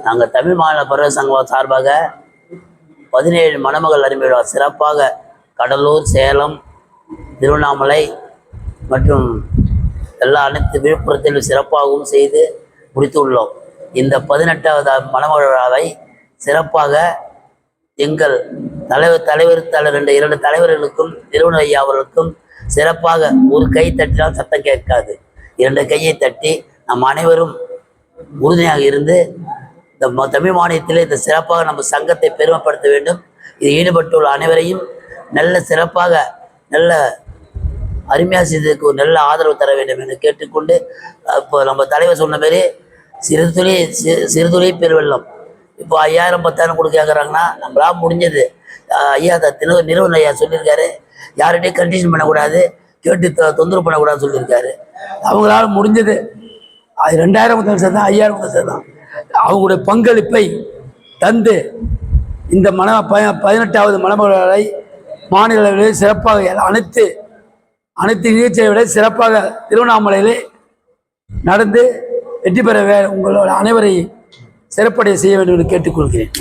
நாங்கள் தமிழ் மாநில பறவை சங்கம் சார்பாக 17 மணமகள் அறிமுக விழா சிறப்பாக கடலூர், சேலம், திருவண்ணாமலை மற்றும் அனைத்து விழுப்புரத்தில் சிறப்பாகவும் செய்து முடித்துள்ளோம். இந்த 18வது மணமகள் விழாவை சிறப்பாக எங்கள் தலைவர் 2 தலைவர்களுக்கும் திருவண்ண ஐயா அவர்களுக்கும் சிறப்பாக ஒரு கை தட்டினால் சத்தம் கேட்காது, 2 கையை தட்டி நம் அனைவரும் உறுதுணையாக இருந்து இந்த தமிழ் மாநிலத்திலே இந்த சிறப்பாக நம்ம சங்கத்தை பெருமைப்படுத்த வேண்டும். இது ஈடுபட்டுள்ள அனைவரையும் நல்ல சிறப்பாக நல்ல அருமையாக செய்ததுக்கு ஒரு நல்ல ஆதரவு தர வேண்டும் என்று கேட்டுக்கொண்டு, இப்போ நம்ம தலைவர் சொன்ன மாரி சிறுதுளி பெருவெள்ளம். இப்போ 5000 10,000 கொடுக்க கேட்குறாங்கன்னா நம்மளால் முடிஞ்சது. ஐயா நிறுவன ஐயா சொல்லியிருக்காரு, யார்கிட்டையும் கண்டிஷன் பண்ணக்கூடாது, கேட்டு தொந்தரவு பண்ணக்கூடாதுன்னு சொல்லியிருக்காரு. அவங்களால முடிஞ்சது 2000 சேர்ந்தான், 5000 சேர்ந்தான். அவங்களுடைய பங்களிப்பை தந்து இந்த 18வது மணமகளை மாநில அளவிலே சிறப்பாக அனைத்து நிகழ்ச்சியை விட சிறப்பாக திருவண்ணாமலையிலே நடந்து வெற்றி பெற உங்களோட அனைவரை சிறப்படைய செய்ய வேண்டும் என்று கேட்டுக்கொள்கிறேன்.